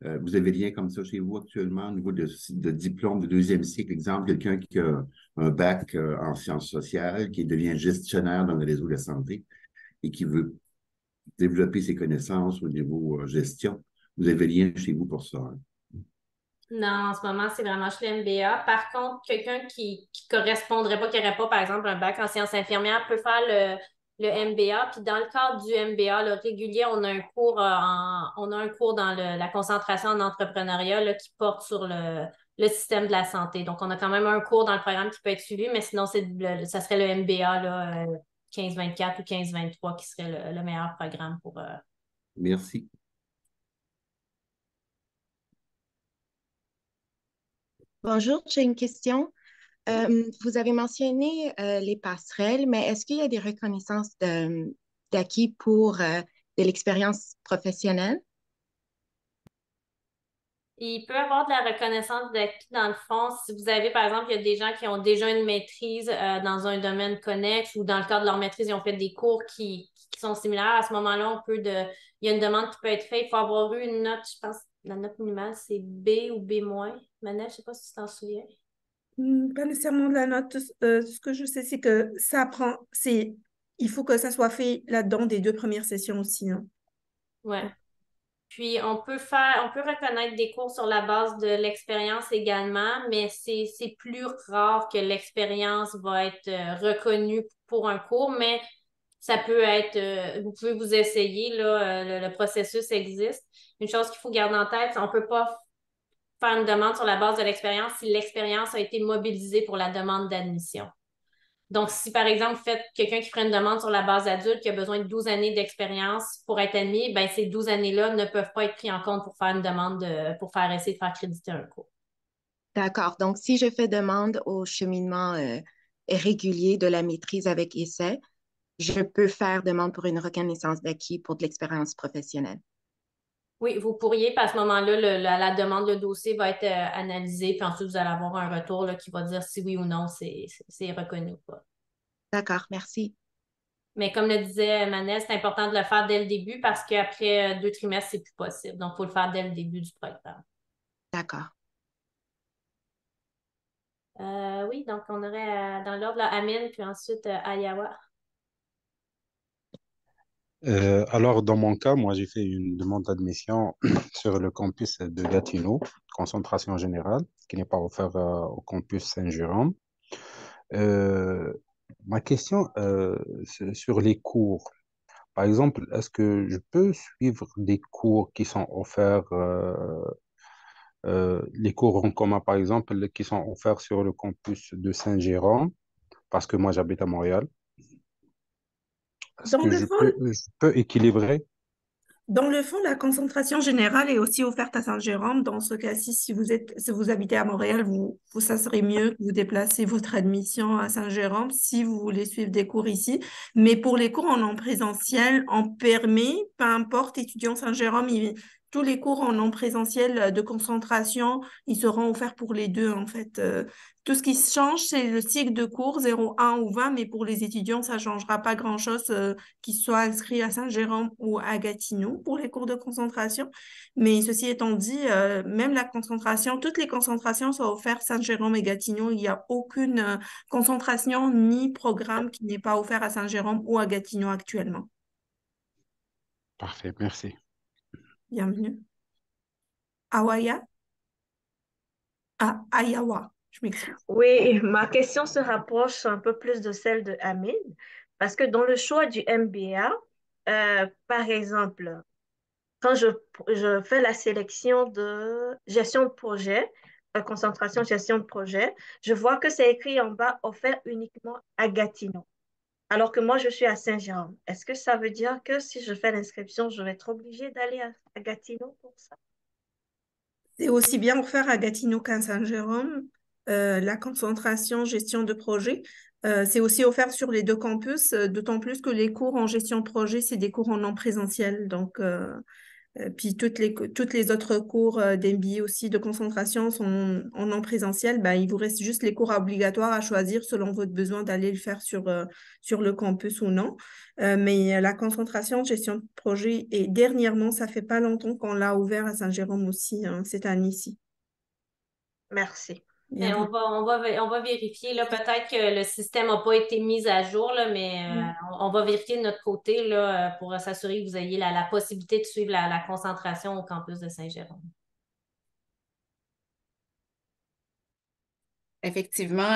Vous avez rien comme ça chez vous actuellement au niveau de diplôme de deuxième cycle, exemple, quelqu'un qui a un bac en sciences sociales, qui devient gestionnaire dans le réseau de la santé et qui veut développer ses connaissances au niveau gestion. Vous avez rien chez vous pour ça, hein? Non, en ce moment, c'est vraiment chez l'MBA. Par contre, quelqu'un qui correspondrait pas, qui n'aurait pas, par exemple, un bac en sciences infirmières, peut faire le MBA. Puis dans le cadre du MBA, le régulier, on a un cours on a un cours dans la concentration en entrepreneuriat là, qui porte sur le système de la santé. Donc, on a quand même un cours dans le programme qui peut être suivi, mais sinon, ça serait le MBA là, 15-24 ou 15-23 qui serait le meilleur programme pour. Merci. Bonjour, j'ai une question. Vous avez mentionné les passerelles, mais est-ce qu'il y a des reconnaissances d'acquis pour de l'expérience professionnelle? Il peut y avoir de la reconnaissance d'acquis dans le fond. Si vous avez, par exemple, il y a des gens qui ont déjà une maîtrise dans un domaine connexe ou dans le cadre de leur maîtrise, ils ont fait des cours qui sont similaires. À ce moment-là, il y a une demande qui peut être faite. Il faut avoir eu une note, je pense, la note minimale, c'est B ou B-. Manel, je ne sais pas si tu t'en souviens. Pas nécessairement de la note. Ce que je sais, c'est que il faut que ça soit fait là-dedans des 2 premières sessions aussi, hein. Ouais. Puis on peut reconnaître des cours sur la base de l'expérience également, mais c'est plus rare que l'expérience va être reconnue pour un cours, mais ça peut être, vous pouvez vous essayer, là, le processus existe. Une chose qu'il faut garder en tête, on ne peut pas faire une demande sur la base de l'expérience si l'expérience a été mobilisée pour la demande d'admission. Donc, si par exemple, vous faites quelqu'un qui ferait une demande sur la base adulte qui a besoin de 12 années d'expérience pour être admis, ben, ces 12 années-là ne peuvent pas être pris en compte pour faire une demande pour faire essayer de faire créditer un cours. D'accord. Donc, si je fais demande au cheminement régulier de la maîtrise avec essai, je peux faire demande pour une reconnaissance d'acquis pour de l'expérience professionnelle. Oui, vous pourriez, puis à ce moment-là, la demande, le dossier va être analysé, puis ensuite, vous allez avoir un retour là, qui va dire si oui ou non c'est reconnu ou pas. D'accord, merci. Mais comme le disait Manel, c'est important de le faire dès le début parce qu'après 2 trimestres, c'est plus possible. Donc, il faut le faire dès le début du programme. D'accord. Oui, donc on aurait dans l'ordre là, Amine, puis ensuite Ayawa. Alors, dans mon cas, moi, j'ai fait une demande d'admission sur le campus de Gatineau, concentration générale, qui n'est pas offert au campus Saint-Jérôme. Euh, Ma question, c'est sur les cours. Par exemple, est-ce que je peux suivre des cours qui sont offerts, les cours en commun, par exemple, qui sont offerts sur le campus de Saint-Jérôme, parce que moi, j'habite à Montréal. Est-ce Dans que le fond, je peux équilibrer? Dans le fond, la concentration générale est aussi offerte à Saint-Jérôme. Dans ce cas-ci, si vous habitez à Montréal, ça serait mieux que vous déplacez votre admission à Saint-Jérôme si vous voulez suivre des cours ici. Mais pour les cours en présentiel, on permet, peu importe, étudiant Saint-Jérôme, tous les cours en non présentiel de concentration, ils seront offerts pour les deux, en fait. Tout ce qui change, c'est le cycle de cours 0, 1 ou 20, mais pour les étudiants, ça ne changera pas grand-chose. Qu'ils soient inscrits à Saint-Jérôme ou à Gatineau pour les cours de concentration. Mais ceci étant dit, même la concentration, toutes les concentrations sont offertes Saint-Jérôme et Gatineau. Il n'y a aucune concentration ni programme qui n'est pas offert à Saint-Jérôme ou à Gatineau actuellement. Parfait, merci. Bienvenue. Awaya? Ah, Ayawa, je m'excuse. Oui, ma question se rapproche un peu plus de celle de Amine, parce que dans le choix du MBA, par exemple, quand je fais la sélection de gestion de projet, concentration gestion de projet, je vois que c'est écrit en bas offert uniquement à Gatineau, alors que moi je suis à Saint-Jérôme. Est-ce que ça veut dire que si je fais l'inscription, je vais être obligée d'aller à Gatineau pour ça? C'est aussi bien offert à Gatineau qu'à Saint-Jérôme, la concentration gestion de projet. C'est aussi offert sur les deux campus, d'autant plus que les cours en gestion de projet, c'est des cours en non présentiel. Donc, puis toutes les autres cours d'MBA aussi de concentration sont en non présentiel. Ben, il vous reste juste les cours obligatoires à choisir selon votre besoin d'aller le faire sur le campus ou non. Mais la concentration gestion de projet, et dernièrement, ça fait pas longtemps qu'on l'a ouvert à Saint-Jérôme aussi, hein, cette année-ci. Merci. Et on va vérifier, là, peut-être que le système n'a pas été mis à jour, là, mais on va vérifier de notre côté là, pour s'assurer que vous ayez la possibilité de suivre la concentration au campus de Saint-Jérôme. Effectivement,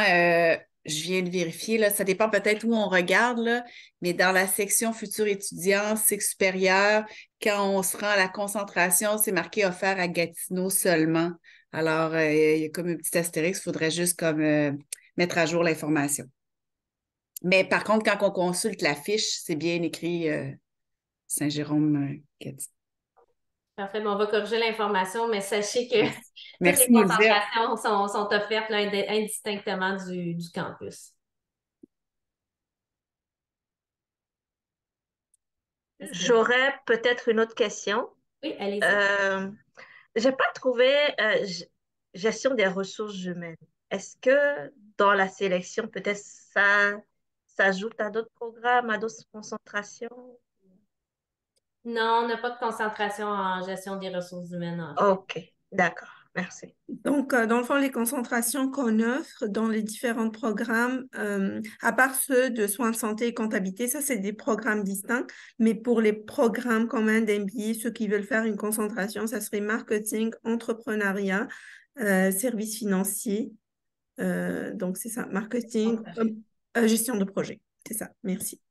je viens de vérifier, là, ça dépend peut-être où on regarde, là, mais dans la section futurs étudiants, cycle supérieur, quand on se rend à la concentration, c'est marqué offert à Gatineau seulement. Alors, il y a comme un petit astérix, il faudrait juste comme mettre à jour l'information. Mais par contre, quand on consulte la fiche, c'est bien écrit Saint-Jérôme-Gatineau. Parfait, bon, on va corriger l'information, mais sachez que toutes Merci les de nous le dire. concentrations sont offertes là, indistinctement du campus. J'aurais peut-être une autre question. Oui, allez-y. J'ai pas trouvé gestion des ressources humaines. Est-ce que dans la sélection, peut-être ça s'ajoute à d'autres programmes, à d'autres concentrations? Non, on n'a pas de concentration en gestion des ressources humaines, en fait. OK, d'accord, merci. Donc, dans le fond, les concentrations qu'on offre dans les différents programmes, à part ceux de soins de santé et comptabilité, ça, c'est des programmes distincts. Mais pour les programmes communs d'MBA, ceux qui veulent faire une concentration, ça serait marketing, entrepreneuriat, services financiers. Donc, c'est ça, marketing, gestion de projet. C'est ça, merci.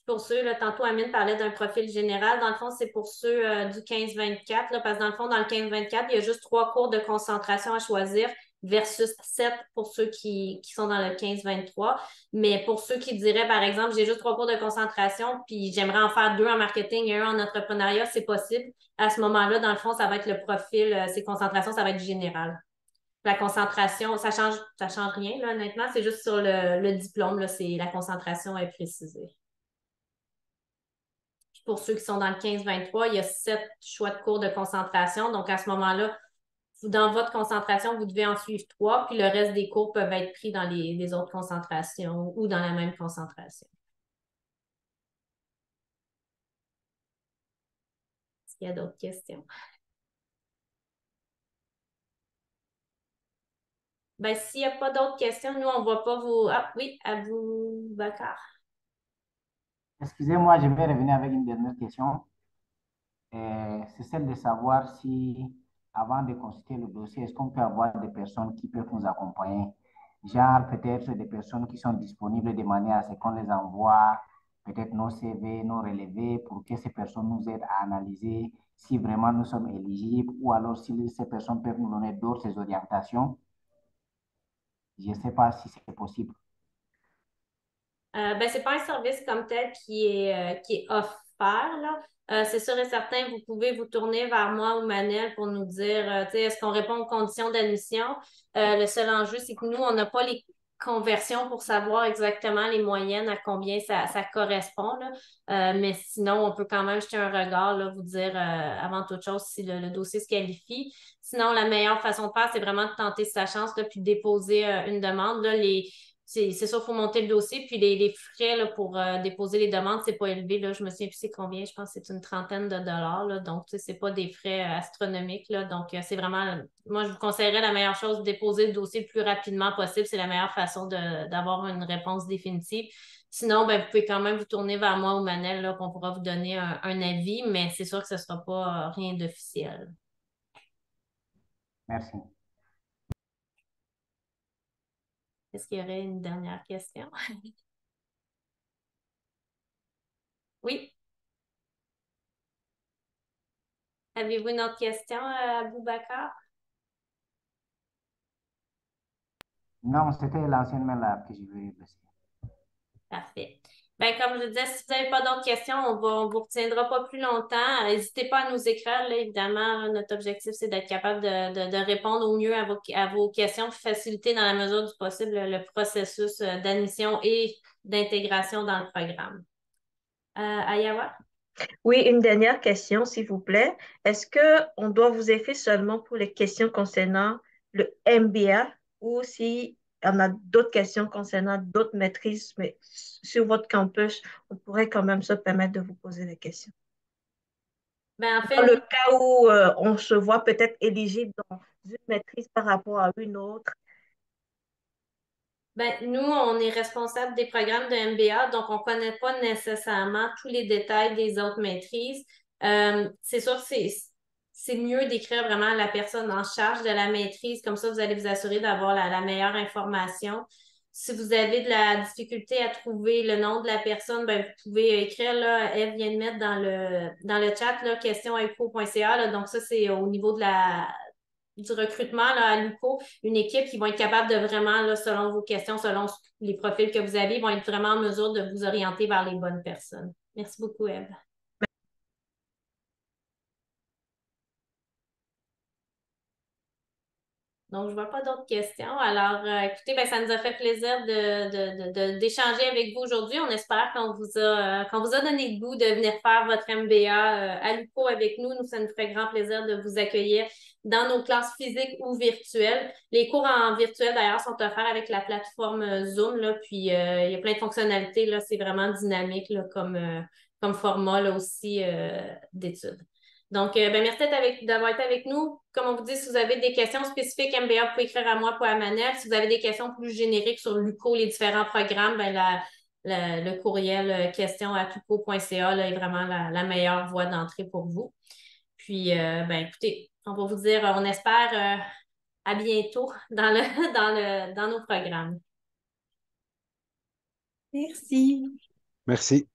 Pour ceux, là, tantôt Amine parlait d'un profil général. Dans le fond, c'est pour ceux du 15-24, là, parce que dans le fond, dans le 15-24, il y a juste 3 cours de concentration à choisir versus 7 pour ceux qui sont dans le 15-23. Mais pour ceux qui diraient, par exemple, j'ai juste 3 cours de concentration, puis j'aimerais en faire 2 en marketing et 1 en entrepreneuriat, c'est possible. À ce moment-là, dans le fond, ça va être le profil, ces concentrations, ça va être général. La concentration, ça change rien, là, honnêtement. C'est juste sur le diplôme, là, la concentration est précisée. Pour ceux qui sont dans le 15-23, il y a 7 choix de cours de concentration. Donc, à ce moment-là, dans votre concentration, vous devez en suivre 3, puis le reste des cours peuvent être pris dans les autres concentrations ou dans la même concentration. Est-ce qu'il y a d'autres questions? Ben, s'il n'y a pas d'autres questions, nous, on ne va pas vous... Ah oui, Aboubacar. Excusez-moi, je vais revenir avec une dernière question. C'est celle de savoir si, avant de consulter le dossier, est-ce qu'on peut avoir des personnes qui peuvent nous accompagner? Genre, peut-être des personnes qui sont disponibles de manière à ce qu'on les envoie, peut-être nos CV, nos relevés, pour que ces personnes nous aident à analyser si vraiment nous sommes éligibles ou alors si ces personnes peuvent nous donner d'autres orientations. Je ne sais pas si c'est possible. Ben, c'est pas un service comme tel qui est offert, là. C'est sûr et certain, vous pouvez vous tourner vers moi ou Manel pour nous dire, tu sais, est-ce qu'on répond aux conditions d'admission? Le seul enjeu, c'est que nous, on n'a pas les conversions pour savoir exactement les moyennes, à combien ça correspond, là. Mais sinon, on peut quand même jeter un regard, là, vous dire avant toute chose si le dossier se qualifie. Sinon, la meilleure façon de faire, c'est vraiment de tenter sa chance, là, puis de déposer une demande. Là, c'est sûr, il faut monter le dossier. Puis les frais là, pour déposer les demandes, c'est pas élevé. Là. Je me souviens plus c'est combien. Je pense que c'est une trentaine de dollars. Là. Donc, c'est pas des frais astronomiques. Là. Donc, c'est vraiment. Moi, je vous conseillerais la meilleure chose, de déposer le dossier le plus rapidement possible. C'est la meilleure façon d'avoir une réponse définitive. Sinon, ben, vous pouvez quand même vous tourner vers moi ou Manel, là, qu'on pourra vous donner un avis, mais c'est sûr que ce ne sera pas rien d'officiel. Merci. Est-ce qu'il y aurait une dernière question? Oui. Avez-vous une autre question, Aboubacar? Non, c'était l'ancienne main là que je voulais passer. Parfait. Ben, comme je disais, si vous n'avez pas d'autres questions, on vous retiendra pas plus longtemps. N'hésitez pas à nous écrire, là, évidemment. Là, notre objectif, c'est d'être capable de répondre au mieux à vos questions, puis faciliter dans la mesure du possible le processus d'admission et d'intégration dans le programme. Ayawa? Oui, une dernière question, s'il vous plaît. Est-ce qu'on doit vous écrire seulement pour les questions concernant le MBA ou si on a d'autres questions concernant d'autres maîtrises, mais sur votre campus, on pourrait quand même se permettre de vous poser des questions? Ben, en Dans fait, le cas où on se voit peut-être éligible dans une maîtrise par rapport à une autre. ben, nous, on est responsable des programmes de MBA, donc on ne connaît pas nécessairement tous les détails des autres maîtrises. C'est sûr que c'est mieux d'écrire vraiment la personne en charge de la maîtrise, comme ça, vous allez vous assurer d'avoir la meilleure information. Si vous avez de la difficulté à trouver le nom de la personne, ben, vous pouvez écrire, là, Eve vient de mettre dans le chat, là, question@uco.ca, là, donc ça, c'est au niveau du recrutement là, à l'UCO, une équipe qui va être capable de vraiment, là, selon vos questions, selon les profils que vous avez, vont être vraiment en mesure de vous orienter vers les bonnes personnes. Merci beaucoup, Eve. Donc, je ne vois pas d'autres questions. Alors, écoutez, ben, ça nous a fait plaisir d'échanger avec vous aujourd'hui. On espère qu'on vous a donné le goût de venir faire votre MBA à l'UQO avec nous. Nous, ça nous ferait grand plaisir de vous accueillir dans nos classes physiques ou virtuelles. Les cours en virtuel, d'ailleurs, sont offerts avec la plateforme Zoom, là, puis il y a plein de fonctionnalités, là, c'est vraiment dynamique là, comme format là, aussi d'études. Donc, ben, merci d'avoir été avec nous. Comme on vous dit, si vous avez des questions spécifiques MBA, vous pouvez écrire à moi ou à Manel. Si vous avez des questions plus génériques sur l'UCO, les différents programmes, ben, le courriel question@uco.ca là, est vraiment la meilleure voie d'entrée pour vous. Puis, ben, écoutez, on va vous dire, on espère à bientôt dans nos programmes. Merci. Merci.